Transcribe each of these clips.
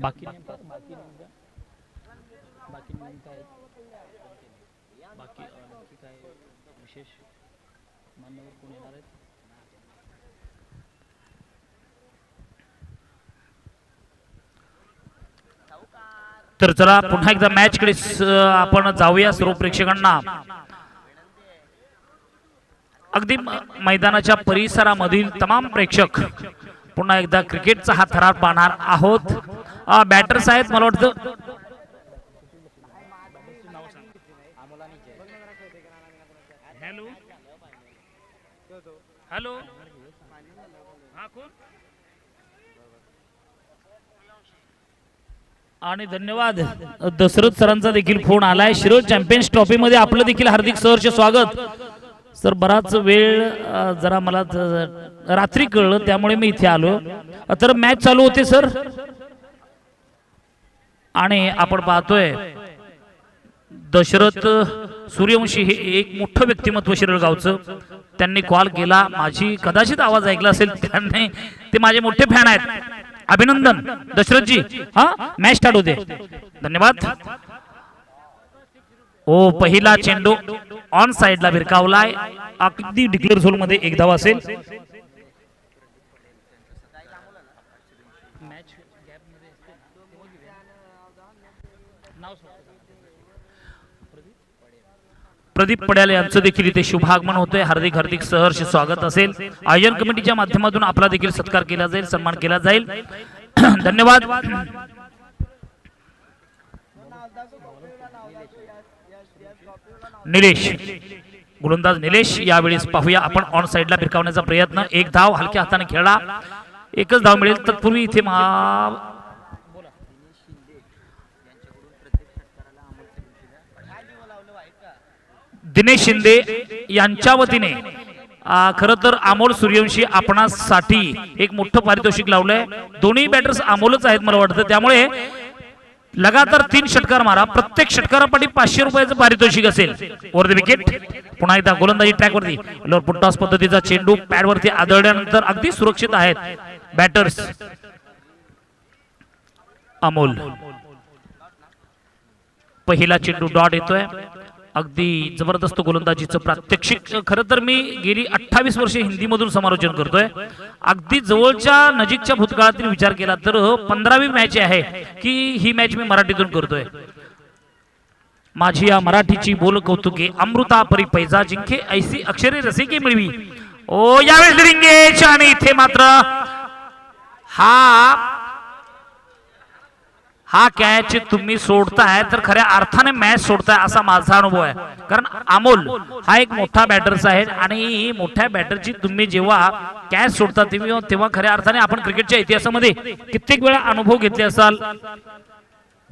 बाकी बाकी काय बाकी नक्की काय विशेष मान्यवर कोण येणार आहेत? तर चला पुन्हा एकदा मॅच कडे आपण जाऊया सर्व प्रेक्षकांना. अगदी मैदानाच्या परिसरामधील तमाम प्रेक्षक पुन्हा एकदा क्रिकेटचा हा थरार पाहणार आहोत. बॅटर्स आहेत मला वाटतं. हॅलो हॅलो हा कोण? आणि धन्यवाद दशरथ सरांचा देखील फोन आलाय. शिरोळ चॅम्पियन्स ट्रॉफी मध्ये आपलं देखील हार्दिक सहर्ष स्वागत. सर बराच वेळ जरा मला रात्री कळलं त्यामुळे मी इथे आलो. तर मॅच चालू होते सर आणि आपण पाहतोय दशरथ सूर्यवंशी हे एक मोठं व्यक्तिमत्व शिरळगावचं. त्यांनी कॉल केला, माझी कदाचित आवाज ऐकला असेल त्यांनी. ते माझे मोठे फॅन आहेत. अभिनंदन दशरथजी. हा मॅच स्टार्ट होते. धन्यवाद. ओ पहिला चेंडू ऑन साइडला भिरकावलाय. अगदी डिक्लेअर झोन मध्ये एक धाव असेल. प्रदीप पड्याल यांचं देखील इथे शुभागमन होतोय. हार्दिक हार्दिक सहर्ष स्वागत असेल. आयोजन कमिटीच्या माध्यमातून आपला देखील सत्कार केला जाईल, सन्मान केला जाईल. धन्यवाद. निलेश गोलंदाज निलेश यावेळेस पाहूया आपण. ऑन साइडला भिरकावण्याचा प्रयत्न. एक धाव हलक्या हाताने खेळला. एकच धाव मिळेल. तत्पूर्वी इथे दिनेश शिंदे यांच्या वतीने खरं तर अमोल सूर्यवंशी आपणासाठी एक मोठं पारितोषिक लावलंय. दोन्ही बॅटर्स अमोलच आहेत मला वाटतं. त्यामुळे लगातार 3 षटकार मारा. प्रत्येक षटकारापाठी 500 रुपयाचं पारितोषिक असेल. Were the wicket. पुन्हा एकदा गोलंदाजी ट्रॅकवरती. पुटटॉस पद्धतीचा चेंडू पॅडवरती आदळल्यानंतर अगदी सुरक्षित आहेत बॅटर्स. अमोल पहिला चेंडू डॉट येतोय. अगदी जबरदस्त गोलंदाजीचं प्रात्यक्षिक. खरं तर मी गेली 28 वर्षे हिंदी मधून समालोचन करतोय. अगदी जवळच्या नजीकच्या भूतकाळातील विचार केला तर 15वी मॅच आहे की ही मॅच मी मराठीतून करतोय. माझी या मराठीची बोल कौतुके अमृता परी पैजा जिंके ऐसी अक्षरे रसिके मिळवी. ओ यावेळेस रिंगेज आणि इथे मात्र हा कॅच तुम्ही सोडताय तर खऱ्या अर्थाने मॅच सोडताय असा माझा अनुभव आहे. कारण अमोल हा एक मोठा बॅटर्स आहे आणि मोठ्या बॅटरची तुम्ही जेव्हा कॅच सोडता तेव्हा खऱ्या अर्थाने आपण क्रिकेटच्या इतिहासामध्ये कित्येक वेळा अनुभव घेतले असाल.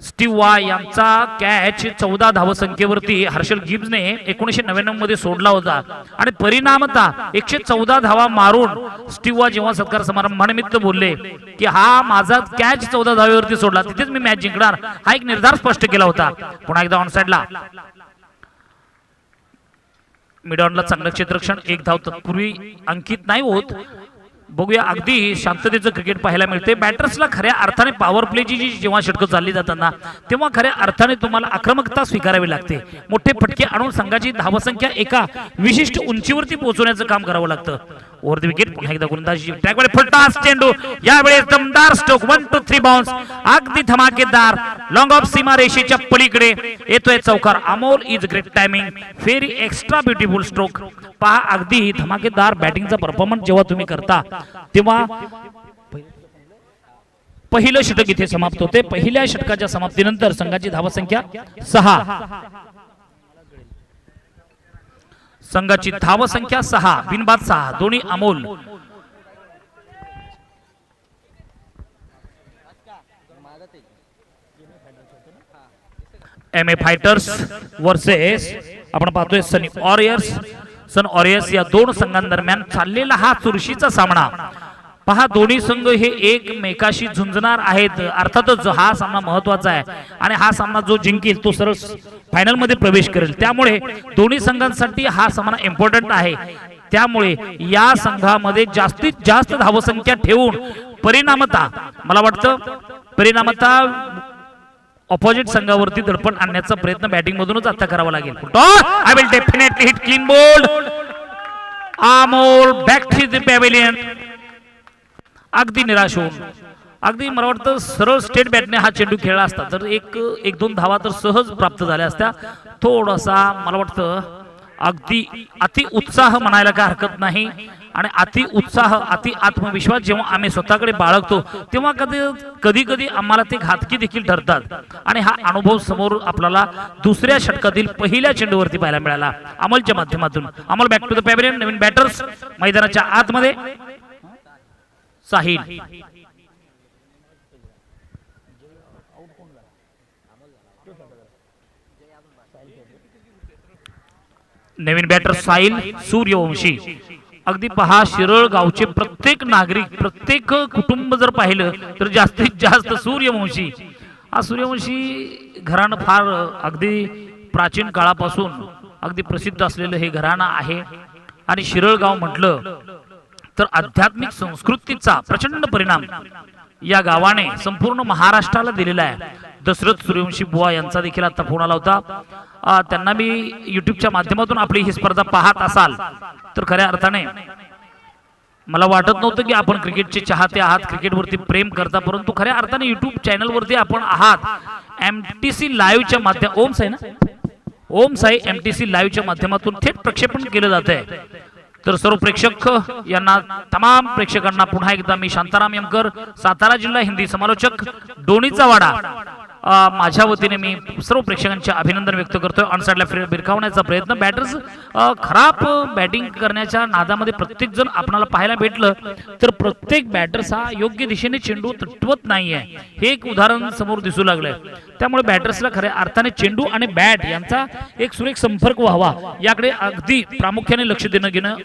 स्टीव्ह वा यांचा कॅच 14 धावसंख्येवरती हर्षल गिब्सने 1999 मध्ये सोडला होता आणि परिणामतः 114 धावा मारून स्टीव्ह वा जेव्हा सत्कार समारंभानिमित्त बोलले की हा माझा कॅच 14 धावेवरती सोडला, तिथेच मी मॅच जिंकणार हा एक निर्धार स्पष्ट केला होता. पुन्हा एकदा ऑन साइडला मिडऑनला चांगलं क्षेत्ररक्षण. एक धाव तत्पूर्वी अंकित नाही होत. बघूया अगदी शांततेचं क्रिकेट पाहायला मिळते. बॅटर्सला खऱ्या अर्थाने पॉवर प्लेची जी जेव्हा षटकं चालली जाताना तेव्हा खऱ्या अर्थाने तुम्हाला आक्रमकता स्वीकारावी लागते. मोठे फटके आणून संघाची धावसंख्या एका विशिष्ट उंचीवरती पोहोचवण्याचं काम करावं लागतं. Over the wicket. पुन्हा एकदा गोलंदाजी ट्रॅकवर फलटॉस चेंडू. यावेळेस दमदार स्ट्रोक. 1 2 3 बाउन्स. अगदी धमाकेदार लॉंग ऑफ सीमा रेषेच्या पलीकडे येतोय चौकार. Amol is great timing. Very extra beautiful stroke. पहा अगदी धमाकेदार बॅटिंगचा परफॉर्मन्स जेव्हा तुम्ही करता तेव्हा पहिलं षटक इथे समाप्त होते. पहिल्या षटकाच्या समाप्तीनंतर संघाची धावसंख्या 6. संघाची धावसंख्या 6 बिनबाद 6. दोन्ही Amol. M A fighters versus आपण पाहतोय सनी वॉरियर्स. सन वॉरियर्स या दोन संघांदरम्यान चाललेला हा चुरशीचा सामना. पहा दोन्ही संघ हे एकमेकाशी झुंजणार आहेत. अर्थातच हा सामना महत्वाचा आहे आणि हा सामना जो जिंकेल तो सरळ फायनल मध्ये प्रवेश करेल. त्यामुळे दोन्ही संघांसाठी हा सामना इम्पॉर्टंट आहे. त्यामुळे या संघामध्ये जास्तीत जास्त धावसंख्या ठेवून परिणामतः मला वाटतं परिणामतः ऑपोजिट संघावरती दडपण आणण्याचा प्रयत्न बॅटिंग मधूनच आता करावा लागेल. I will definitely hit clean bowled. Amol back to the pavilion. अगदी निराश होऊन, अगदी मला वाटतं सरळ स्टेट बॅटने हा चेंडू खेळला असता तर एक दोन धावा तर सहज प्राप्त झाल्या असत्या. थोडासा मला वाटतं अगदी अति उत्साह म्हणायला काय हरकत नाही. आणि अति उत्साह, अति आत्मविश्वास जेव्हा आम्ही स्वतःकडे बाळगतो तेव्हा कधी कधी आम्हाला ते घातकी देखील ठरतात. आणि हा अनुभव समोर आपल्याला दुसऱ्या षटकातील पहिल्या चेंडूवरती पाहायला मिळाला अमोलच्या माध्यमातून. Amol back to the pavilion. नवीन बॅटर्स मैदानाच्या आतमध्ये. साहिल, नवीन बॅटर साहिल सूर्यवंशी. अगदी पहा, शिरळ गावचे प्रत्येक नागरिक, प्रत्येक कुटुंब जर पाहिलं तर जास्तीत जास्त सूर्यवंशी. हा सूर्यवंशी घराणं फार अगदी प्राचीन काळापासून अगदी प्रसिद्ध असलेलं हे घराणं आहे. आणि शिरळ गाव म्हटलं तर आध्यात्मिक संस्कृतीचा प्रचंड परिणाम या गावाने संपूर्ण महाराष्ट्राला दिलेला आहे. दशरथ सूर्यवंशी बुवा यांचा देखील आता फोन आला होता. त्यांना मी युट्यूबच्या माध्यमातून आपली ही स्पर्धा पाहत असाल तर खऱ्या अर्थाने मला वाटत नव्हतं की आपण क्रिकेटचे चाहते आहात, क्रिकेटवरती प्रेम करता, परंतु खऱ्या अर्थाने युट्यूब चॅनलवरती आपण आहात. एमटीसी लाईव्हच्या माध्यम ओम साई ना ओम साई एमटीसी लाईव्हच्या माध्यमातून थेट प्रक्षेपण केलं जात आहे. तर सर्व प्रेक्षक यांना, तमाम प्रेक्षकांना पुन्हा एकदा मी शांताराम यमकर, सातारा जिल्हा हिंदी समालोचक, डोणीचा वाडा, माझ्या वतीने मी सर्व प्रेक्षकांचे अभिनंदन व्यक्त करतोय. अनसाइडला बिरकावण्याचा प्रयत्न, बॅटर्स खराब बॅटिंग करण्याच्या नादामध्ये प्रत्येक जण आपल्याला पाहायला भेटलं तर प्रत्येक बॅटर्स हा योग्य दिशेने चेंडू तटवत नाहीये, हे एक उदाहरण समोर दिसू लागलंय. त्यामुळे बॅटर्सला खऱ्या अर्थाने चेंडू आणि बॅट यांचा एक सुरेख संपर्क व्हावा याकडे अगदी प्रामुख्याने लक्ष घेणं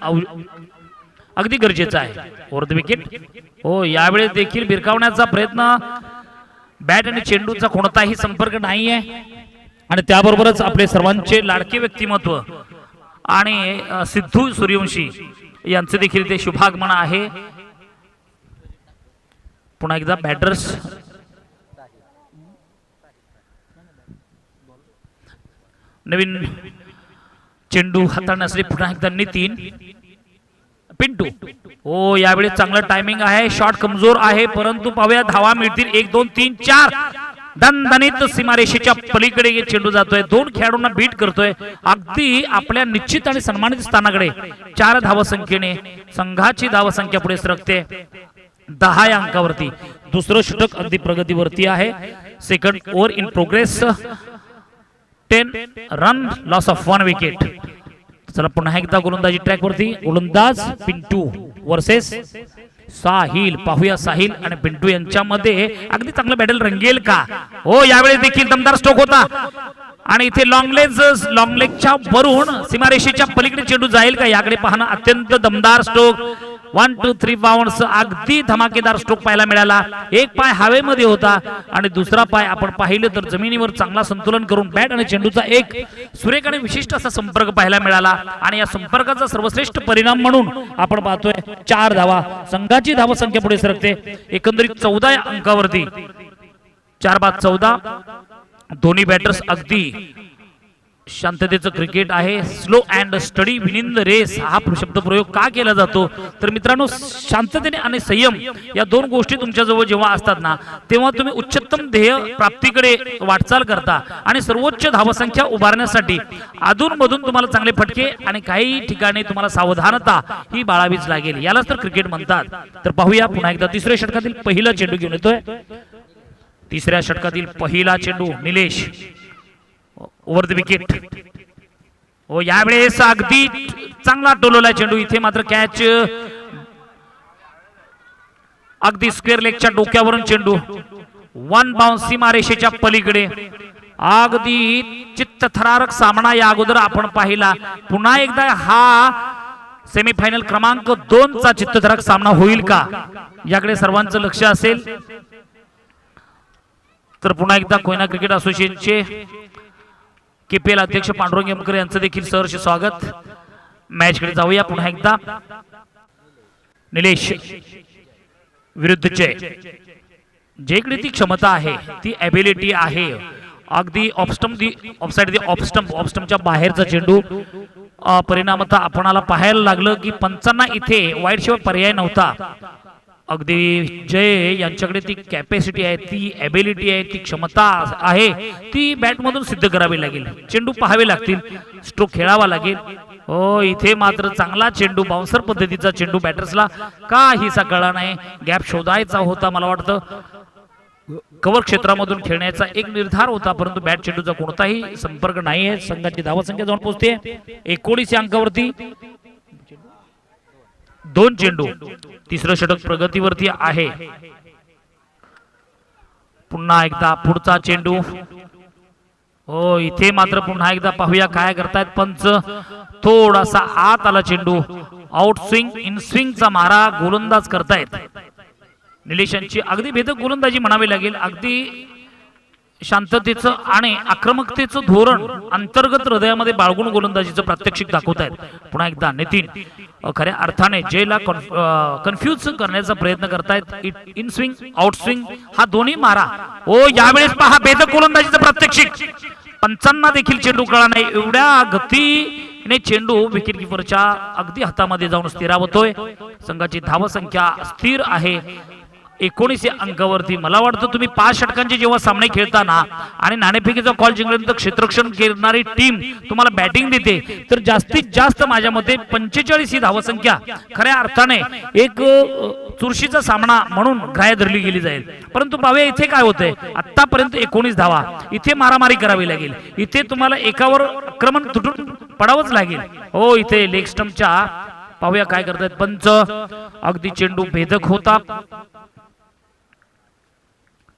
अगदी गरजेचं आहे. Over the wicket. हो, यावेळेस देखील बिरकावण्याचा प्रयत्न, बॅट आणि चेंडूचा कोणताही संपर्क नाहीये. आणि त्याबरोबरच आपले सर्वांचे लाडके व्यक्तिमत्व आणि सिद्धू सूर्यवंशी यांचे देखील ते शुभागमन आहे. पुन्हा एकदा बॅटर्स नवीन चेंडू हाताळण्यासाठी पुन्हा एकदा नितीन पिंटू. हो, यावेळी चांगलं टायमिंग आहे, शॉट कमजोर आहे, परंतु पाहूया धावा मिळतील. 1 2 3 4 दणदणीत सीमारेषेच्या पलीकडे चेंडू जातोय, 2 खेळाडूंना बीट करतोय. अगदी आपल्या निश्चित आणि सन्मानित स्थानाकडे 4 धावसंख्येने संघाची धावसंख्या पुढे सरकते 10 या अंकावरती. दुसरं षटक अगदी प्रगतीवरती आहे. Second over in progress, 10 run, loss of 1 wicket. चला पुन्हा एकदा गोलंदाजी ट्रॅक वरती. गोलंदाज पिंटू वर्सेस साहिल. पाहूया साहिल आणि पिंटू यांच्यामध्ये अगदी चांगलं बॅटल रंगेल का. हो, यावेळी देखील दमदार स्ट्रोक होता आणि इथे लॉंग लेगच्या वरून सीमारेषेच्या पलीकडे चेंडू जाईल का याकडे पाहणं. अत्यंत दमदार स्ट्रोक, 1 2 3 बाउंड्स, अगदी धमाकेदार स्ट्रोक पाहायला मिळाला. एक पाय हवेमध्ये होता आणि दुसरा पाय आपण पाहिलं तर जमिनीवर चांगला संतुलन करून बॅट आणि चेंडूचा एक सुरेख आणि विशिष्ट असा संपर्क पाहायला मिळाला. आणि या संपर्काचा सर्वश्रेष्ठ परिणाम म्हणून आपण पाहतोय 4 धावा, संघाची धावसंख्या पुढे सरकते एकंदरीत 14 या अंकावरती. 4 बाद 14. दोन्ही बॅटर्स अगदी शांततेचं क्रिकेट आहे. Slow and steady win in the race हा शब्द प्रयोग का केला जातो तर मित्रांनो, शांततेने आणि संयम या 2 गोष्टी तुमच्याजवळ जेव्हा असतात ना तेव्हा तुम्ही उच्चतम ध्येय प्राप्तीकडे वाटचाल करता. आणि सर्वोच्च धावसंख्या उभारण्यासाठी अधूनमधून तुम्हाला चांगले फटके आणि काही ठिकाणी तुम्हाला सावधानता ही बाळावीच लागेल. यालाच तर क्रिकेट म्हणतात. तर पाहूया पुन्हा एकदा तिसऱ्या षटकातील पहिला चेंडू घेऊन येतोय. तिसऱ्या षटकातील पहिला चेंडू निलेश ओव्हर द विकेट. हो, यावेळेस अगदी चांगला टोलवला चेंडू. इथे मात्र कॅच अगदी स्क्वेअर लेगच्या डोक्यावरून चेंडू 1 बाउन्स सीमारेषेच्या पलीकडे. अगदी चित्तथरारक सामना या अगोदर आपण पाहिला. पुन्हा एकदा हा सेमीफायनल क्रमांक 2 चा चित्तथरारक सामना होईल का याकडे सर्वांचं लक्ष असेल. तर पुन्हा एकदा कोयना क्रिकेट असोसिएशनचे केपीएल अध्यक्ष पांडुरंग यमकर यांचं देखील सहर्ष स्वागत. मॅचकडे जाऊया पुन्हा एकदा. निलेश विरुद्ध जय. जेकडे ती क्षमता आहे, ती ॲबिलिटी आहे, अगदी ऑफस्टमच्या बाहेरचा चेंडू परिणामतः आपणाला पाहायला लागलं की पंचांना इथे वाईट शिवाय पर्याय नव्हता. अगदी जय यांच्याकडे ती कॅपॅसिटी आहे, ती ॲबिलिटी आहे, ती क्षमता आहे, ती बॅटमधून सिद्ध करावी लागेल. चेंडू पाहावे लागतील, स्ट्रोक खेळावा लागेल. हो, इथे मात्र चांगला चेंडू, बाउन्सर पद्धतीचा चेंडू बॅटर्सला काहीसा कळला नाही. गॅप शोधायचा होता, मला वाटतं कव्हर क्षेत्रामधून खेळण्याचा एक निर्धार होता, परंतु बॅट चेंडूचा कोणताही संपर्क नाही आहे. संघाची धावसंख्या जाऊन पोहोचते 19 अंकावरती. 2 चेंडू, तिसरं षटक प्रगतीवरती आहे. पुन्हा एकदा पुढचा चेंडू. हो, इथे मात्र पुन्हा एकदा पाहूया काय करतायत पंच. थोडासा आत आला चेंडू, आउट स्विंग इन स्विंगचा मारा गोलंदाज करतायत. निलेशांची अगदी भेदक गोलंदाजी म्हणावी लागेल. अगदी शांततेचं आणि आक्रमकतेचं धोरण अंतर्गत हृदयामध्ये बाळगून गोलंदाजीचं प्रात्यक्षिक दाखवतायत. पुन्हा एकदा नितीन खऱ्या अर्थाने जयला कन्फ्यूज करण्याचा प्रयत्न करतायत. इन स्विंग आउट स्विंग हा दोन्ही मारा. ओ, यावेळेस पहा भेदक गोलंदाजीचं प्रात्यक्षिक. पंचांना देखील चेंडू कळला नाही. एवढ्या गतीने चेंडू विकेट किपरच्या अगदी हातामध्ये जाऊन स्थिरावतोय. संघाची धावसंख्या स्थिर आहे 19 अंकावरती. मला वाटतं तुम्ही 5 षटकांचे जेव्हा सामने खेळताना आणि नाणेफेकीचा कॉल जिंकल्यानंतर क्षेत्ररक्षण करणारी टीम तुम्हाला बॅटिंग देते, तर जास्तीत जास्त माझ्या मते 45 ही धावसंख्या खऱ्या अर्थाने एक चुरशीचा सामना म्हणून ग्राह्य धरली गेली जाईल. परंतु पाहूया इथे काय होतंय. आतापर्यंत 19 धावा. इथे मारामारी करावी लागेल. इथे तुम्हाला एकावर आक्रमण तुटून पडावंच लागेल. हो, इथे लेग स्टंपच्या पाहूया काय करतायत पंच. अगदी चेंडू भेदक होता.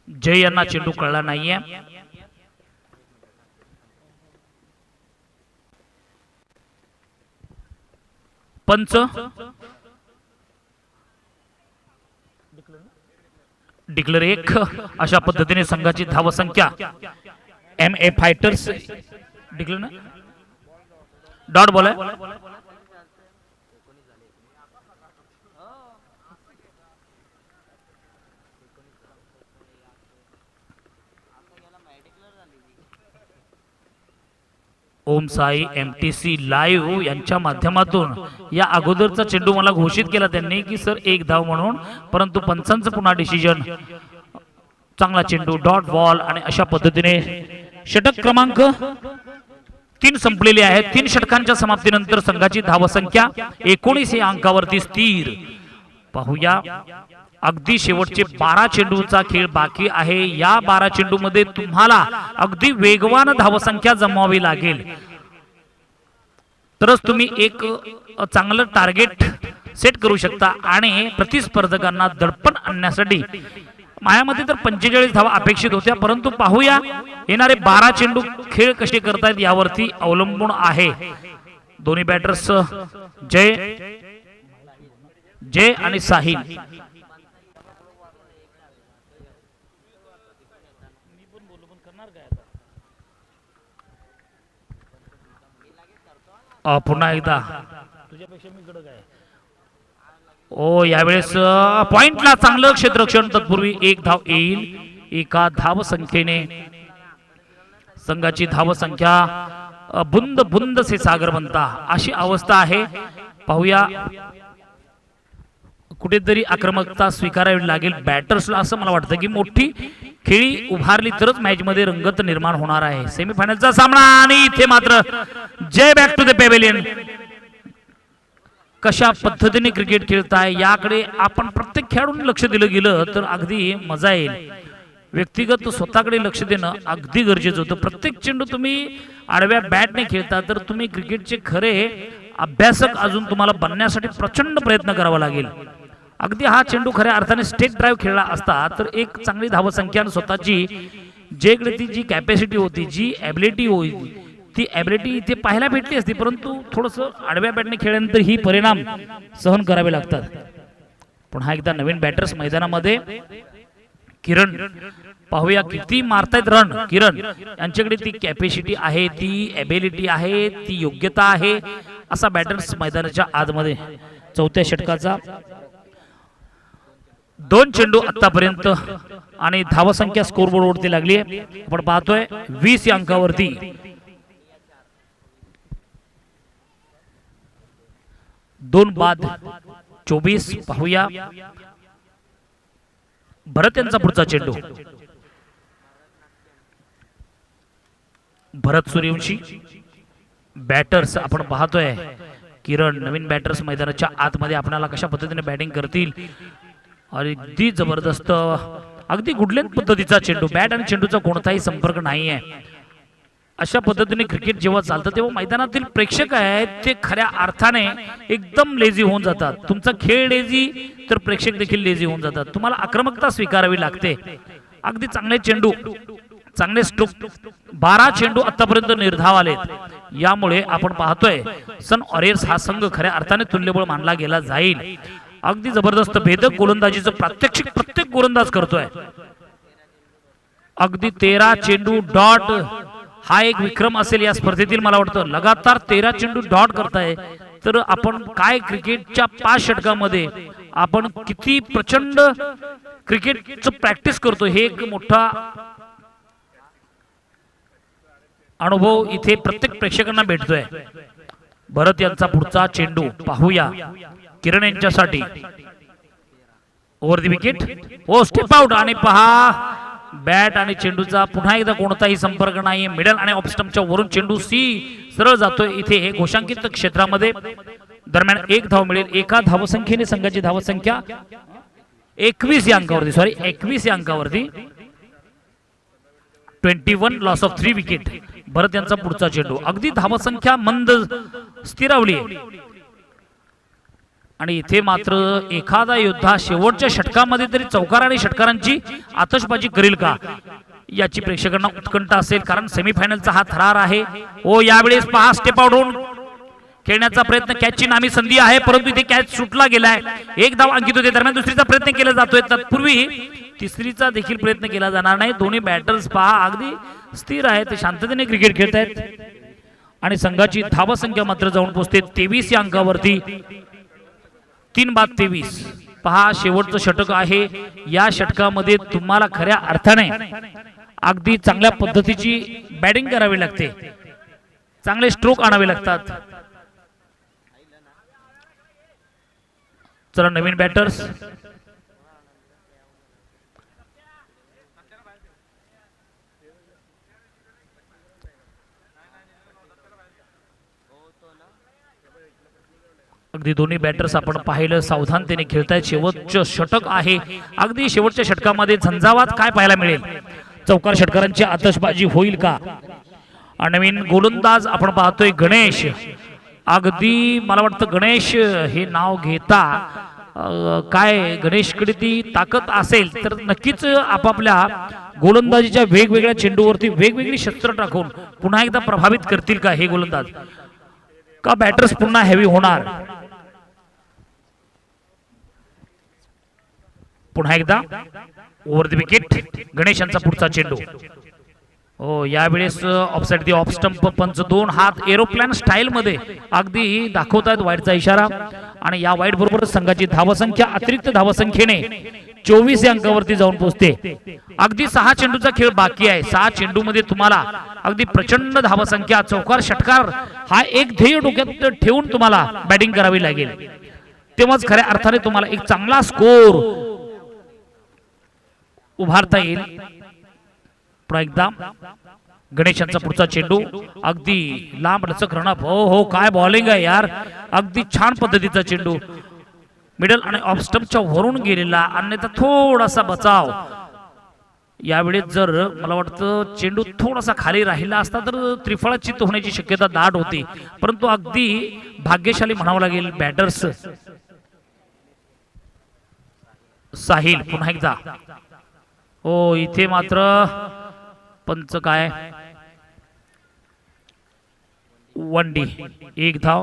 जय यांना चेंडू कळला नाहीये. पंच डिक्लेअर 1. अशा पद्धतीने संघाची धावसंख्या MA फायटर्स डिक्लेअर ना डॉट बॉल आहे. ओम साई MTC लाईव्ह यांच्या माध्यमातून या अगोदरचा चेंडू मला घोषित केला त्यांनी की सर 1 धाव म्हणून, परंतु पंचांचं पुन्हा डिसिजन. चांगला चेंडू, डॉट बॉल आणि अशा पद्धतीने षटक क्रमांक 3 संपलेले आहेत. 3 षटकांच्या समाप्तीनंतर संघाची धावसंख्या 19 या अंकावरती स्थिर. पाहूया अगदी शेवटचे 12 चेंडूचा खेळ बाकी आहे. या 12 चेंडू मध्ये तुम्हाला अगदी वेगवान धावसंख्या जमवावी लागेल, तरच तुम्ही एक चांगलं टार्गेट सेट करू शकता आणि प्रतिस्पर्धकांना दडपण आणण्यासाठी. माझ्यामध्ये तर 45 धावा अपेक्षित होत्या, परंतु पाहूया येणारे 12 चेंडू खेळ कसे करतायत यावरती अवलंबून आहे. दोन्ही बॅटर्स जय आणि साहिल. पुन्हा एकदा तुझ्यापेक्षा मी कडक आहे. ओ, यावेळेस पॉइंटला चांगलं क्षेत्ररक्षण. तत्पूर्वी 1 धाव येईल. एका धावसंख्येने संघाची धावसंख्या बुंद बुंद से सागर बनता अशी अवस्था आहे. पाहूया कुठेतरी आक्रमकता स्वीकारावी लागेल बॅटर्सला, असं मला वाटतं की मोठी खेळी उभारली तरच मॅच मध्ये रंगत निर्माण होणार आहे. सेमीफायनलचा सामना आणि इथे मात्र जय बॅक टू द पेव्हिलियन. कशा पद्धतीने क्रिकेट खेळताय याकडे आपण प्रत्येक खेळाडूंनी लक्ष दिलं गेलं तर अगदी मजा येईल. व्यक्तिगत स्वतःकडे लक्ष देणं अगदी गरजेचं होतं. प्रत्येक चेंडू तुम्ही आडव्या बॅटने खेळता तर तुम्ही क्रिकेटचे खरे अभ्यासक अजून तुम्हाला बनण्यासाठी प्रचंड प्रयत्न करावा लागेल. अगदी हा चेंडू खऱ्या अर्थाने स्टेट ड्राईव्ह खेळला असता तर एक चांगली धावसंख्या स्वतःची जेकडे ती जी कॅपॅसिटी होती, जी ॲबिलिटी होती, ती ॲबिलिटी इथे पाहायला भेटली असती, परंतु थोडंसं आडव्या बॅटने खेळल्यानंतर ही परिणाम सहन करावे लागतात. पुन्हा एकदा नवीन बॅटर्स मैदानामध्ये. किरण पाहूया किती मारतायत रन. किरण यांच्याकडे ती कॅपॅसिटी आहे, ती ॲबिलिटी आहे, ती योग्यता आहे. असा बॅटर्स मैदानाच्या आतमध्ये. चौथ्या षटकाचा दोन चेंडू आतापर्यंत आणि धावसंख्या स्कोर बोर्ड वरती लागली आहे. आपण पाहतोय 20 या अंकावरती 2 बाद 24. पाहूया भरत यांचा पुढचा चेंडू. भरत सूर्यवंशी बॅटर्स आपण पाहतोय. किरण नवीन बॅटर्स मैदानाच्या आतमध्ये आपल्याला कशा पद्धतीने बॅटिंग करतील. अगदी जबरदस्त अगदी गुडलेन पद्धतीचा चेंडू. बॅट आणि चेंडूचा कोणताही संपर्क नाही आहे. अशा पद्धतीने क्रिकेट जेव्हा चालतं तेव्हा मैदानातील प्रेक्षक आहेत ते खऱ्या अर्थाने एकदम लेझी होऊन जातात. तुमचा खेळ लेझी तर प्रेक्षक देखील लेझी होऊन जातात. तुम्हाला आक्रमकता स्वीकारावी लागते. अगदी चांगले चेंडू चांगले स्ट्रोक 12 चेंडू आतापर्यंत निर्धाव आलेत. यामुळे आपण पाहतोय सन ऑरियर्स हा संघ खऱ्या अर्थाने तुल्यबळ मानला गेला जाईल. अगदी जबरदस्त भेदक गोलंदाजीचं प्रात्यक्षिक प्रत्येक गोलंदाज करतोय. अगदी 13 चेंडू डॉट हा एक विक्रम असेल या स्पर्धेतील. मला वाटतं लगातार 13 चेंडू डॉट करताय तर आपण काय क्रिकेटच्या 5 षटकामध्ये आपण किती प्रचंड क्रिकेटचं प्रॅक्टिस करतो हे एक मोठा अनुभव इथे प्रत्येक प्रेक्षकांना भेटतोय. भरत यांचा पुढचा चेंडू पाहूया. किरण यांच्यासाठी over the wicket. Oh step out आणि पहा बॅट आणि चेंडूचा पुन्हा एकदा कोणताही संपर्क नाही. मिडल आणि ऑफ स्टंपच्या वरून चेंडू सरळ जातोय. इथे हे घोषांकित क्षेत्रामध्ये दरम्यान 1 धाव मिळेल. एका धावसंख्येने संघाची धावसंख्या 21 या अंकावरती 21 या अंकावरती 21 लॉस ऑफ 3 विकेट. भरत यांचा पुढचा चेंडू. अगदी धावसंख्या मंद स्थिरावली आणि इथे मात्र एखादा योद्धा शेवटच्या षटकामध्ये तरी चौकार आणि षटकारांची आतषबाजी करेल का याची प्रेक्षकांना उत्कंठा असेल. कारण सेमीफायनलचा हा थरार आहे. ओ यावेळेस पहा स्टेप आउट होऊन खेळण्याचा प्रयत्न. कॅचची नामी संधी आहे परंतु इथे कॅच सुटला गेलाय. 1 धाव अंकित होते. दरम्यान दुसरीचा प्रयत्न केला जातोय. तत्पूर्वी तिसरीचा देखील प्रयत्न केला जाणार नाही. दोन्ही बॅटर्स पहा अगदी स्थिर आहेत. ते शांततेने क्रिकेट खेळत आहेत आणि संघाची धावसंख्या मात्र जाऊन पोहोचते 23 या अंकावरती 3 बाद 23. पहा शेवटचं षटक आहे. या षटकामध्ये तुम्हाला खऱ्या अर्थाने अगदी चांगल्या पद्धतीची बॅटिंग करावी लागते. चांगले स्ट्रोक आणावे लागतात. चला नवीन बॅटर्स. अगदी दोन्ही बॅटर्स आपण पाहिलं सावधानतेने खेळतायत. शेवटचं षटक आहे. अगदी शेवटच्या षटकामध्ये झंझावात काय पाहायला मिळेल. चौकार षटकारांची आतषबाजी होईल का. नवीन गोलंदाज आपण पाहतोय गणेश. अगदी मला वाटतं गणेश हे नाव घेता काय गणेशकडे ती ताकद असेल तर नक्कीच आपापल्या गोलंदाजीच्या वेगवेगळ्या चेंडूवरती वेगवेगळी शस्त्र टाकून पुन्हा एकदा प्रभावित करतील का हे गोलंदाज. का बॅटर्स पुन्हा हेवी होणार. पुन्हा एकदा ओव्हर द विकेट. गणेश यांचा पुढचा चेंडू. हो यावेळेस ऑफसाइड दी ऑफ स्टंप. पंच 2 हात एरोप्लेन स्टाईल मध्ये अगदी दाखवतायत वाईडचा इशारा आणि या वाईड बरोबर संघाची धावसंख्या अतिरिक्त धावसंख्येने 24 या अंकावरती जाऊन पोहोचते. अगदी 6 चेंडूचा खेळ बाकी आहे. 6 चेंडू मध्ये तुम्हाला अगदी प्रचंड धावसंख्या चौकार षटकार हा एक ध्येय डोक्यात ठेवून तुम्हाला बॅटिंग करावी लागेल. तेव्हाच खऱ्या अर्थाने तुम्हाला एक चांगला स्कोर उभारता येईल. पुन्हा एकदा गणेश यांचा पुढचा चेंडू. अगदी लांब लचक रनअप. हो हो काय बॉलिंग आहे यार. अगदी छान पद्धतीचा चेंडू. मिडल आणि ऑफ स्टंपच्या वरून गेलेला. अन्यथा थोडासा बचाव. यावेळेस जर मला वाटतं चेंडू थोडासा खाली राहिला असता तर त्रिफळाचित होण्याची शक्यता दाट होती. परंतु अगदी भाग्यशाली म्हणावं लागेल बॅटर्स. साहिल पुन्हा एकदा. हो इथे मात्र पंच काय 1 डी 1 धाव.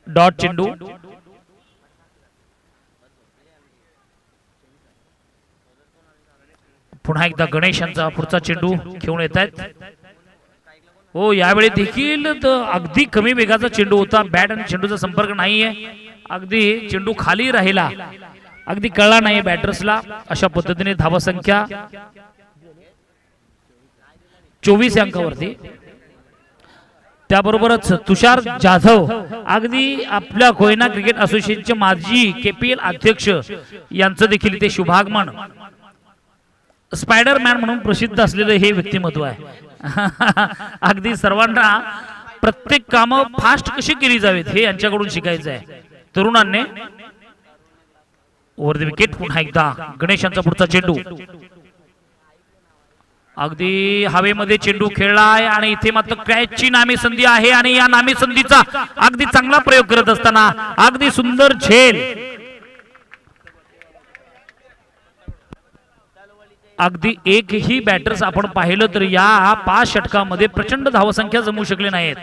डॉट चेंडू. पुन्हा एकदा गणेश यांचा पुढचा चेंडू घेऊन येत आहेत. हो, यावेळी देखील अगदी कमी वेगाचा चेंडू होता, बॅट आणि चेंडूचा संपर्क नाहीये, अगदी चेंडू खाली राहिला, अगदी कळला नाही बॅटर्सला. अशा पद्धतीने धावसंख्या 24 अंकावरती. त्याबरोबरच तुषार जाधव अगदी आपल्या कोयना क्रिकेट असोसिएशनचे माजी KPL अध्यक्ष यांचं देखील इथे शुभागमन. स्पायडरमॅन म्हणून प्रसिद्ध असलेलं हे व्यक्तिमत्व आहे. अगदी सर्वांना प्रत्येक काम फास्ट कशी केली जावीत हे यांच्याकडून शिकायचं आहे तरुणांनी. ओव्हर द विकेट पुन्हा एकदा गणेश यांचा पुढचा चेंडू. अगदी हवेमध्ये चेंडू खेळलाय आणि इथे मात्र कॅचची नामी संधी आहे आणि या नामी संधीचा अगदी चांगला प्रयोग करत असताना अगदी सुंदर झेल. अगदी एकही बॅटर्स आपण पाहिलं तर या 5 षटकामध्ये प्रचंड धावसंख्या जमू शकले नाहीत.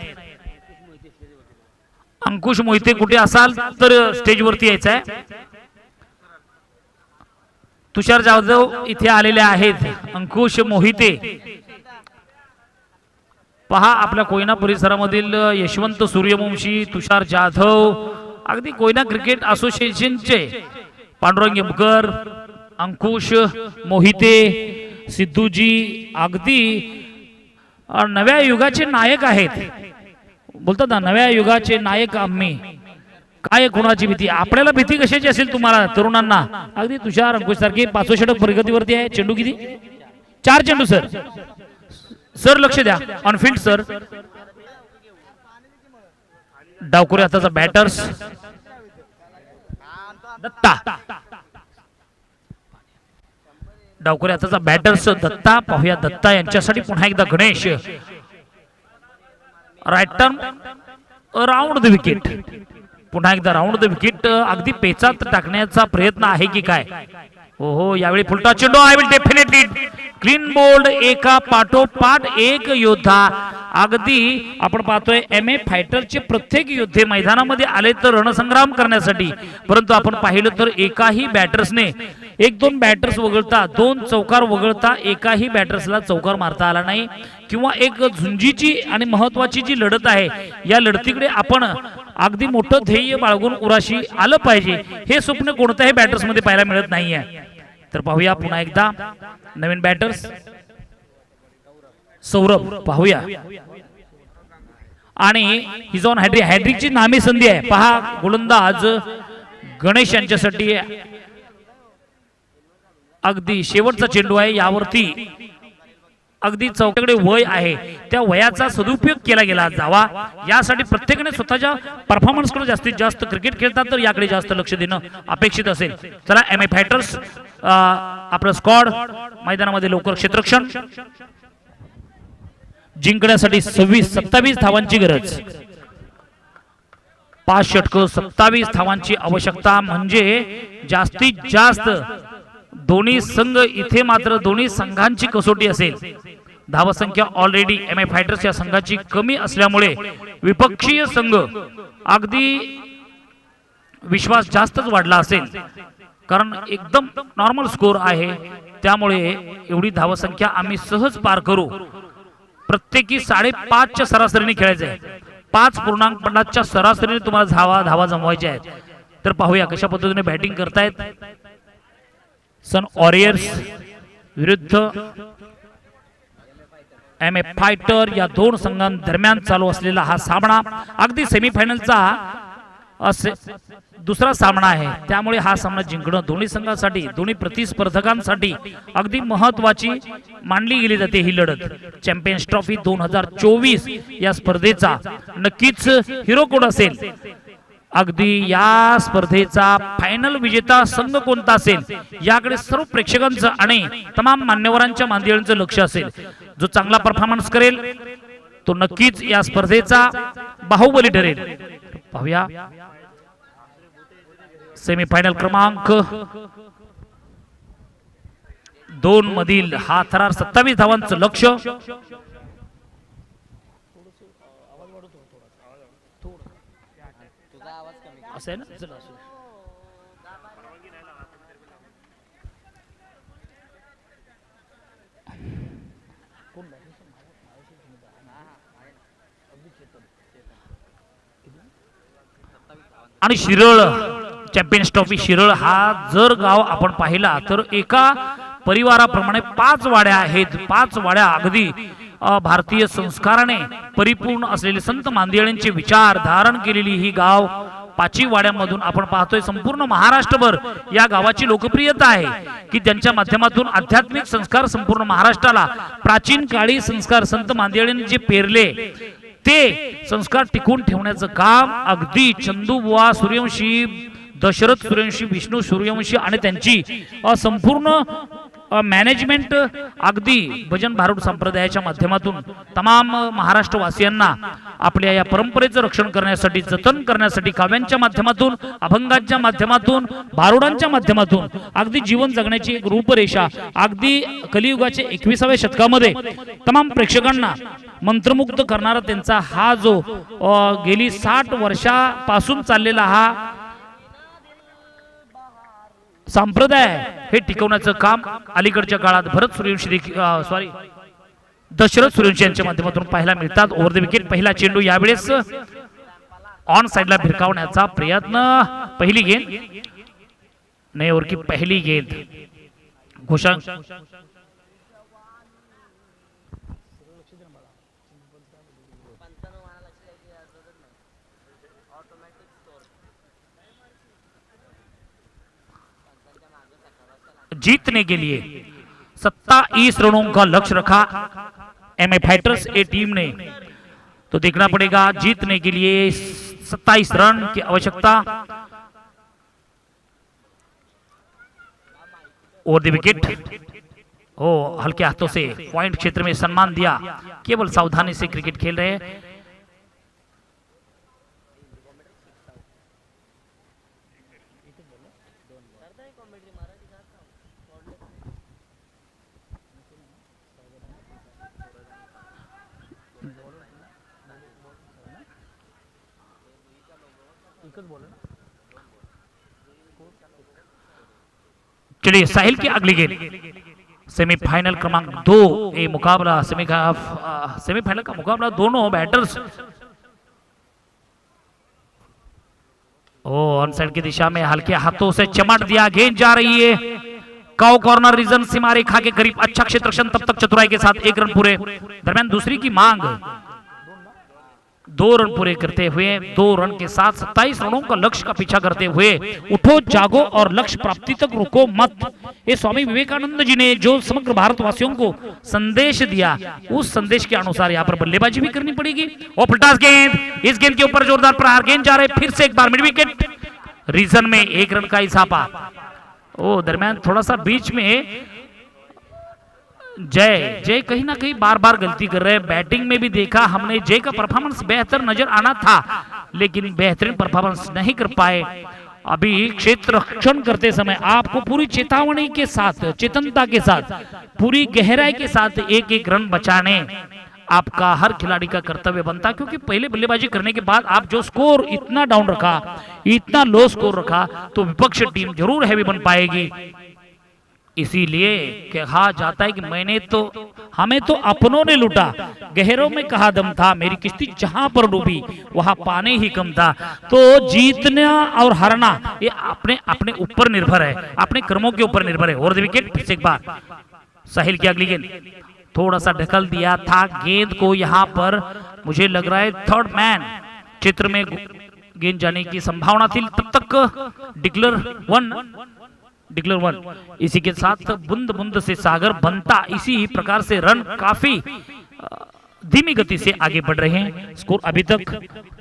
अंकुश मोहिते कुठे असाल तर स्टेजवरती यायचं आहे. तुषार जाधव इथे आलेले आहेत. अंकुश मोहिते पहा आपल्या कोयना परिसरामधील यशवंत सूर्यवंशी, तुषार जाधव, अगदी कोयना क्रिकेट असोसिएशनचे पांडुरंग यमकर, अंकुश मोहिते, सिद्धूजी अगदी नव्या युगाचे नायक आहेत. बोलतात ना नव्या युगाचे नायक आम्ही. काय कोणाची भीती, आपल्याला भीती कशाची असेल तुम्हाला तरुणांना. अगदी तुषार अंकुश सारखे 5 षटक प्रगतीवरती आहे. चेंडू किती? 4 चेंडू सर. सर लक्ष द्या ऑनफिल्ड सर. डावकुरे हाताचा बॅटर्स दत्ता. डावकुरे हाताचा बॅटर्स दत्ता. पाहूया दत्ता यांच्यासाठी पुन्हा एकदा Ganesh. Right turn round the wicket. पुन्हा एकदा राऊंड द विकेट. अगदी पेचात टाकण्याचा प्रयत्न आहे की काय. हो हो, यावेळी फुलटा चेंडू. I will definitely clean bowled. एका पाठोपाठ एक योद्धा. अगदी आपण पाहतोय MMA फायटरचे प्रत्येक योद्धे मैदानामध्ये आले तर रणसंग्राम करण्यासाठी, परंतु आपण पाहिलं तर एकाही बॅटर्सने 1-2 बॅटर्स वगळता 2 चौकार वगळता एकाही बॅटर्सला चौकार मारता आला नाही. किंवा एक झुंजीची आणि महत्वाची जी लढत आहे या लढतीकडे आपण अगदी मोठं ध्येय बाळगून उराशी आलं पाहिजे, हे स्वप्न कोणत्याही बॅटर्स मध्ये पाहायला मिळत नाहीये. तर पाहूया पुन्हा एकदा नवीन बॅटर्स. सौरभ पाहूया. आणि हिजॉन हॅड्रिकची नामी संधी आहे. पहा गोलंदाज गणेश यांच्यासाठी अगदी शेवटचा चेंडू आहे. यावरती अगदी चौकाकडे वय आहे, त्या वयाचा सदुपयोग केला गेला जावा यासाठी प्रत्येकाने स्वतःच्या परफॉर्मन्स कडे जास्तीत जास्त क्रिकेट खेळतात तर याकडे जास्त लक्ष देणं अपेक्षित असेल. चला MMA फायटर्स आपलं स्क्वॉड मैदानामध्ये लवकर क्षेत्ररक्षण जिंकण्यासाठी 27 धावांची गरज. 5 षटकं 27 धावांची आवश्यकता म्हणजे जास्तीत जास्त दोन्ही संघ. इथे मात्र दोन्ही संघांची कसोटी असेल. धावसंख्या ऑलरेडी MMA फायटर्स या संघाची कमी असल्यामुळे विपक्षीय संघ अगदी विश्वास जास्तच वाढला असेल, कारण एकदम नॉर्मल स्कोर आहे. त्यामुळे एवढी धावसंख्या आम्ही सहज पार करू. प्रत्येकी 5.5च्या सरासरीने खेळायचं आहे. 5.50च्या सरासरीने तुम्हाला धावा जमवायच्या आहेत. तर पाहूया कशा पद्धतीने बॅटिंग करतायत सन वॉरियर्स विरुद्ध MMA फायटर. या 2 संघांदरम्यान चालू असलेला हा सामना अगदी सेमीफायनलचा दुसरा सामना आहे. त्यामुळे हा सामना जिंकणं दोन्ही संघांसाठी, दोन्ही प्रतिस्पर्धकांसाठी अगदी महत्वाची मानली गेली जाते ही लढत. चॅम्पियन्स ट्रॉफी 2024 या स्पर्धेचा नक्कीच हिरो कोण असेल, अगदी या स्पर्धेचा फायनल विजेता संघ कोणता असेल याकडे सर्व प्रेक्षकांचं आणि तमाम मान्यवरांच्या मांदियांचं लक्ष असेल. जो चांगला परफॉर्मन्स करेल तो नक्कीच या स्पर्धेचा बाहुबली ठरेल. पाहूया सेमीफायनल क्रमांक 2 मधील हा थरार 27 धावांचं लक्ष. असं आहे ना. चला आणि शिरळ चॅम्पियन्स ट्रॉफी शिरळ हा जर गाव आपण पाहिला तर एका परिवाराप्रमाणे 5 वाड्या आहेत. 5 वाड्या अगदी भारतीय संस्काराने परिपूर्ण असलेले संत मांदियाळींचे विचार धारण केलेली ही गाव 5 वाड्यांमधून आपण पाहतोय. संपूर्ण महाराष्ट्रभर या गावाची लोकप्रियता आहे की त्यांच्या माध्यमातून आध्यात्मिक संस्कार संपूर्ण महाराष्ट्राला प्राचीन काळी संस्कार संत मांदियाळींनी जे पेरले ते संस्कार टिकून ठेवण्याचं काम अगदी चंदूबुवा सूर्यवंशी, दशरथ सूर्यवंशी, विष्णू सूर्यवंशी आणि त्यांची संपूर्ण मॅनेजमेंट अगदी भजन भारूड संप्रदायाच्या माध्यमातून तमाम महाराष्ट्रवासियांना आपल्या या परंपरेचं रक्षण करण्यासाठी, जतन करण्यासाठी काव्यांच्या माध्यमातून, अभंगांच्या माध्यमातून, भारुडांच्या माध्यमातून अगदी जीवन जगण्याची एक रूपरेषा अगदी कलियुगाच्या 21व्या शतकामध्ये तमाम प्रेक्षकांना मंत्रमुग्ध करणारा त्यांचा हा जो गेली 60 वर्षापासून चाललेला हा संप्रदाय हे टिकवण्याचं काम अलीकडच्या काळात भरत सूर्यवंशी दशरथ सूर्यवंशी यांच्या माध्यमातून पाहायला मिळतात. ओव्हर द विकेट पहिला चेंडू यावेळेस ऑन साइडला भिरकावण्याचा प्रयत्न. पहिली गेंद नाही ओव्हर की पहिली गेंद घोषणा जीतने के लिए 27 रनों का लक्ष्य रखा एमए फाइटर्स ए टीम ने. तो देखना पड़ेगा जीतने के लिए 27 रन की आवश्यकता. ओवर द विकेट हल्के हाथों से पॉइंट क्षेत्र में सम्मान दिया. केवल सावधानी से क्रिकेट खेल रहे हैं. चलिए साहिल की अगली गेंद सेमीफाइनल क्रमांक 2 ये मुकाबला सेमीफाइनल का मुकाबला दोनों बैटर्स ऑन साइड की दिशा में हल्के हाथों से चमट दिया. गेंद जा रही है काउ कॉर्नर रीजन सीमा रेखा के करीब. अच्छा क्षेत्र रक्षण तब तक चतुराई के साथ 1 रन पूरे. दरमियान दूसरी की मांग 2 रन पूरे करते हुए 2 रन के साथ 27 रनों का लक्ष्य का पीछा करते हुए उठो जागो और लक्ष्य प्राप्ति तक रुको मत. ये स्वामी विवेकानंद जी ने जो समग्र भारतवासियों को संदेश दिया उस संदेश के अनुसार यहाँ पर बल्लेबाजी भी करनी पड़ेगी. और पलटास गेंद, इस गेंद के ऊपर जोरदार प्रहार. गेंद जा रहे फिर से एक बार मिड विकेट रीजन में 1 रन का इजाफा. दरमियान थोड़ा सा बीच में जय कहीं ना कहीं बार बार गलती कर रहे हैं. बैटिंग में भी देखा हमने जय का परफॉर्मेंस बेहतर नजर आना था लेकिन बेहतरीन परफॉर्मेंस नहीं कर पाए. अभी क्षेत्र रक्षण करते समय आपको पूरी चेतावनी के साथ, चेतनता के साथ, पूरी गहराई के साथ 1-1 रन बचाने आपका हर खिलाड़ी का कर्तव्य बनता. क्योंकि पहले बल्लेबाजी करने के बाद आप जो स्कोर इतना डाउन रखा, इतना लो स्कोर रखा तो विपक्ष टीम जरूर हैवी बन पाएगी. इसीलिए कहा जाता है कि हमें तो अपनों ने लूटा, गहरों में कहा दम था, मेरी किश्ती जहां पर डूबी वहां पानी ही कम था. तो जीतना और हारना ये अपने अपने ऊपर निर्भर है, अपने कर्मों के ऊपर निर्भर है. और विकेट फिर से एक बार साहिल की अगली गेंद थोड़ा सा ढकल दिया था गेंद को. यहां पर मुझे लग रहा है थर्ड मैन चित्र में गेंद जाने की संभावना थी. तब तक डिक्लेयर 1. इसी के साथ बूंद बूंद से सागर बनता. इसी प्रकार से रन काफी धीमी गति से आगे बढ़ रहे हैं. स्कोर अभी तक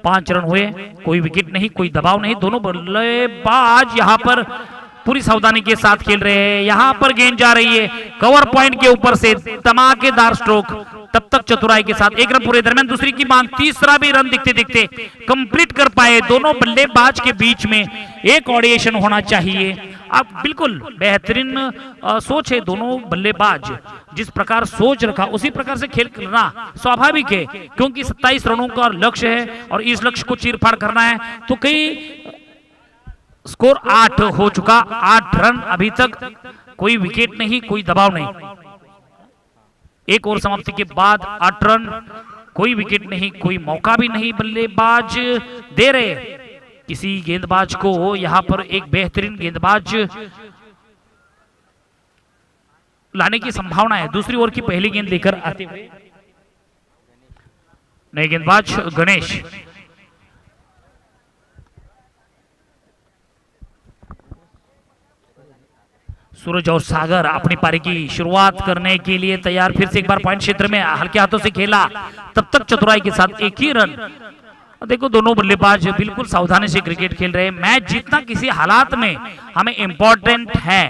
5 रन हुए, कोई विकेट नहीं, कोई दबाव नहीं. दोनों बल्लेबाज यहाँ पर पूरी सावधानी के साथ खेल रहे हैं. यहाँ पर गेंद जा रही है कवर पॉइंट के ऊपर से, धमाकेदार स्ट्रोक. तब तक चतुराई के साथ 1 रन पूरे. दरमियान दूसरी की मांग, तीसरा भी रन दिखते दिखते कंप्लीट कर पाए. दोनों बल्लेबाज के बीच में एक कोऑर्डिनेशन होना चाहिए. अब बिल्कुल बेहतरीन सोच है दोनों बल्लेबाज, जिस प्रकार सोच रखा उसी प्रकार से खेल करना स्वाभाविक है. क्योंकि 27 रनों का लक्ष्य है और इस लक्ष्य को चीरफाड़ करना है. तो कई स्कोर 8 हो चुका, 8 रन अभी तक, कोई विकेट नहीं, कोई दबाव नहीं. एक और समाप्ति के बाद 8 रन, कोई विकेट नहीं, कोई मौका भी नहीं बल्लेबाज दे रहे. किसी गेंदबाज को यहाँ पर एक बेहतरीन गेंदबाज लाने की संभावना है। दूसरी ओवर की पहली गेंद लेकर आते हुए नए गेंदबाज गणेश। सूरज और सागर अपनी पारी की शुरुआत करने के लिए तैयार। फिर से एक बार पॉइंट क्षेत्र में हल्के हाथों से खेला, तब तक चतुराई के साथ एक ही रन। देखो दोनों बल्लेबाज बिल्कुल सावधानी से क्रिकेट खेल रहे हैं। मैच जीतना किसी हालात में हमें इंपॉर्टेंट है।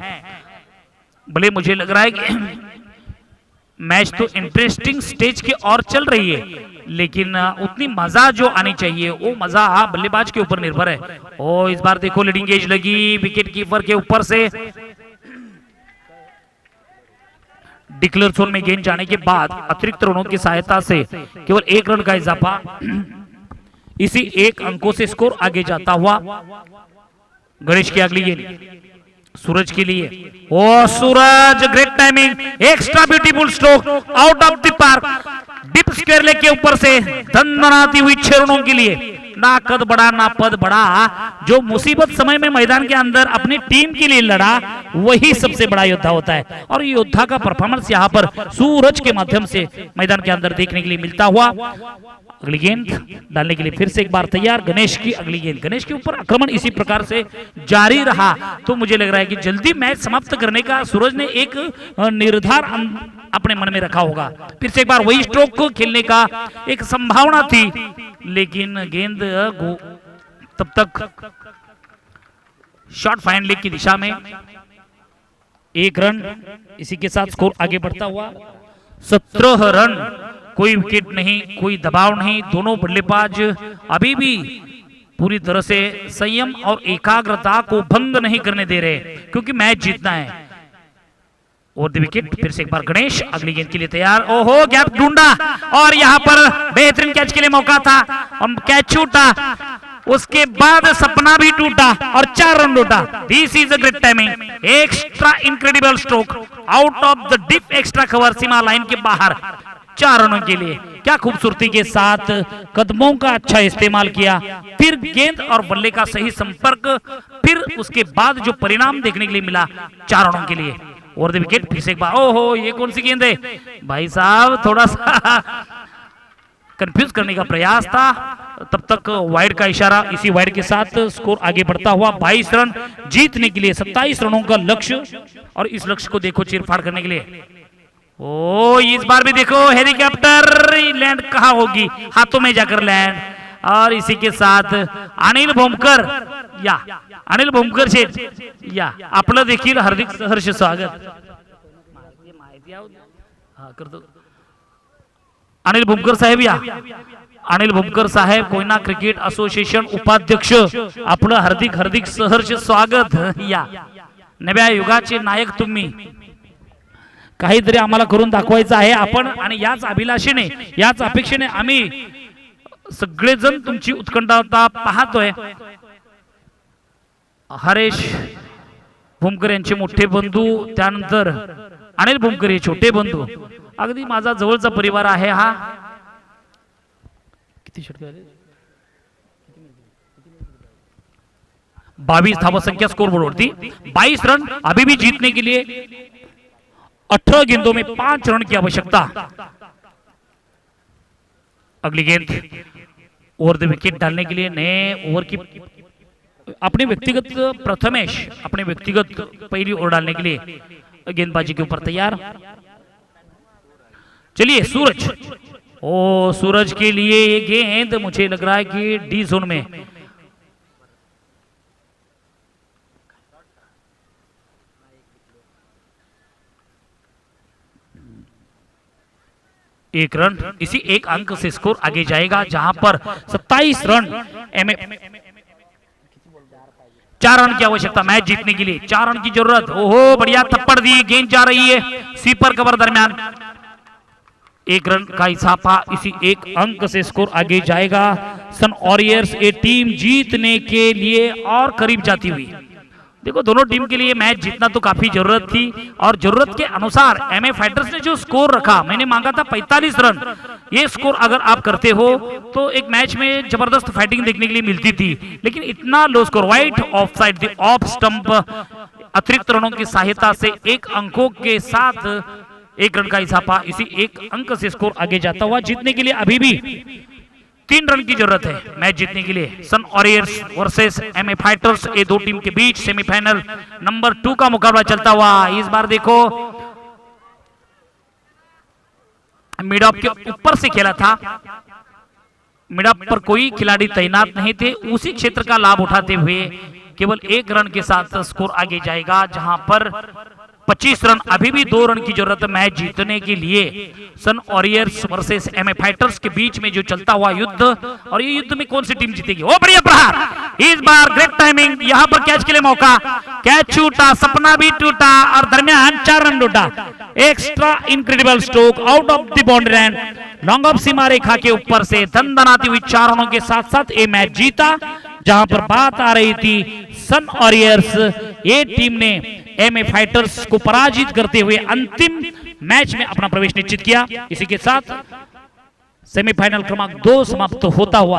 भले मुझे लग रहा है कि मैच तो इंटरेस्टिंग स्टेज की ओर चल रही है, लेकिन उतनी मजा जो आनी चाहिए वो मजा बल्लेबाज के ऊपर निर्भर है। और इस बार देखो लीडिंग एज लगी विकेट कीपर के ऊपर से। डिक्लेयर जोन में गेंद जाने के बाद अतिरिक्त रनों की सहायता से केवल 1 रन का इजाफा, इसी 1 अंकों से स्कोर आगे जाता हुआ। गणेश की अगली गेंद सूरज के लिए। ओ Suraj, great timing, extra beautiful stroke out of the park, deep square leg के ऊपर से धनधनाती हुई 6 रनों के लिए। ना कद बड़ा ना पद बड़ा, जो मुसीबत समय में मैदान के अंदर अपनी टीम के लिए लड़ा वही सबसे बड़ा योद्धा होता है। और योद्धा का परफॉर्मेंस यहाँ पर सूरज के माध्यम से मैदान के अंदर देखने के लिए मिलता हुआ। अगली गेंद डालने के लिए फिर से एक बार तैयार गणेश की अगली गेंद। गणेश के ऊपर आक्रमण इसी प्रकार से जारी रहा तो मुझे लग रहा है कि जल्दी मैच समाप्त करने का सूरज ने एक निर्धार अपने मन में रखा होगा। फिर से एक बार वही स्ट्रोक को खेलने का एक संभावना थी, लेकिन गेंद तब तक शॉर्ट फाइन लेग की दिशा में। 1 रन, इसी के साथ स्कोर आगे बढ़ता हुआ 17 रन। कोई विकेट नहीं, कोई दबाव नहीं। दोनों बल्लेबाज अभी भी पूरी तरह से संयम और एकाग्रता को भंग नहीं करने दे रहे, क्योंकि मैच जीतना है। और द विकेट फिर से एक बार गणेश अगली गेंद के लिए तैयार। ओहो, गैप ढूंढा और यहाँ पर बेहतरीन कैच के लिए मौका था, हम कैच छूटा, उसके बाद सपना भी टूटा और 4 रन लूटा। This is a great timing, extra incredible stroke out of the deep extra cover, सीमा लाइन के बाहर 4 रनों के लिए। क्या खूबसूरती के साथ कदमों का अच्छा इस्तेमाल किया, फिर गेंद और बल्ले का सही संपर्क, फिर उसके बाद जो परिणाम देखने के लिए मिला 4 रनों के लिए। और द विकेट फिर से एक बार। ओहो, ये कौन सी गेंद है भाई साहब, थोड़ा सा कंफ्यूज करने का प्रयास था। तब तक वाइड का इशारा, इसी वाइड के साथ स्कोर आगे बढ़ता हुआ 22 रन जीतने के लिए 27 रनों का लक्ष्य। और इस लक्ष्य को देखो चीरफाड़ करने के लिए। ओ, इस बार भी देखो हेलीकॉप्टर लैंड कहाँ होगी, हाथों में जाकर लैंड। और इसी के साथ अनिल भोमकर या अनिल भोमकर शेठ या आपलं देखील हार्दिक सहर्ष स्वागत। अनिल भोमकर साहेब या अनिल भोमकर साहेब कोयना क्रिकेट असोसिएशन उपाध्यक्ष, आपलं हार्दिक हार्दिक सहर्ष स्वागत। या नव्या युगाचे नायक तुम्ही, काहीतरी आम्हाला करून दाखवायचं आहे आपण, आणि याच अभिलाषेने याच अपेक्षेने आम्ही सगळेजण तुमची उत्कंठा पाहतोय। हरेश भोमकर यांचे मोठे बंधू, त्यानंतर अनिल भोमकर हे छोटे बंधू, अगदी माझा जवळचा परिवार आहे हा। किती षटके आले? 22 धावा संख्या स्कोर बोर्ड वरती, 22 रन अभी भी जीतने के लिए 18 गेंदों में 5 रन की आवश्यकता। अगली गेंद ओवर द विकेट डालने के लिए नए ओवर की अपने व्यक्तिगत प्रथमेश अपने व्यक्तिगत पहली ओवर डालने के लिए गेंदबाजी के ऊपर तैयार। चलिए सूरज, ओ सूरज के लिए ये गेंद मुझे लग रहा है कि डी जोन में। एक रन, इसी 1 अंक से स्कोर आगे जाएगा, जहां पर 27 रन 4 रन की आवश्यकता मैच जीतने के लिए, 4 रन की जरूरत। ओहो, बढ़िया थप्पड़ दी, गेंद जा रही है स्वीपर कवर दरमियान। 1 रन का इजाफा, इसी 1 अंक से स्कोर आगे जाएगा। सन वॉरियर्स ये टीम जीतने के लिए और करीब जाती हुई। देखो दोनों टीम के लिए मैच जीतना तो काफी जरूरत थी और जरूरत के अनुसार एमए फाइटर्स ने जो स्कोर रखा, मैंने मांगा था 45 रन, ये स्कोर अगर आप करते हो तो एक मैच में जबरदस्त फाइटिंग देखने के लिए मिलती थी, लेकिन इतना low score, white of side the off stump, अतिरिक्त रनों की सहायता से एक अंकों के साथ 1 रन का इजाफा, इसी 1 अंक से स्कोर आगे जाता हुआ जीतने के लिए अभी भी 3 रन की जरूरत है मैच जीतने के लिए। सन वॉरियर्स वर्सेस एमए फाइटर्स, ये दो टीम के बीच सेमीफाइनल नंबर 2 का मुकाबला चलता हुआ। इस बार देखो मिड ऑफ के ऊपर से खेला था, मिड ऑफ पर कोई खिलाड़ी तैनात नहीं थे, उसी क्षेत्र का लाभ उठाते हुए केवल 1 रन के साथ स्कोर आगे जाएगा, जहां पर 25 रन, अभी भी 2 रन की जरूरत है मैच जीतने के लिए। सन वॉरियर्स वर्सेस एमए फाइटर्स के बीच में जो चलता हुआ युद्ध, और ये युद्ध में कौन सी टीम जीतेगी। ओ बढ़िया प्रहार, इस बार ग्रेट टाइमिंग, यहां पर कैच के लिए मौका, कैच छूटा, सपना भी टूटा और दरमियान 4 रन लूटा। Extra incredible stroke out of the boundary line, long off सीमा रेखा के ऊपर से दंदनाती हुई 4 रनों के साथ साथ ये मैच जीता। जहां पर बात आ रही थी सन वॉरियर्स, ये टीम ने एमए फाइटर्स को पराजित करते हुए अंतिम मैच में अपना प्रवेश निश्चित किया। इसी के साथ सेमीफाइनल क्रमांक 2 समाप्त होता हुआ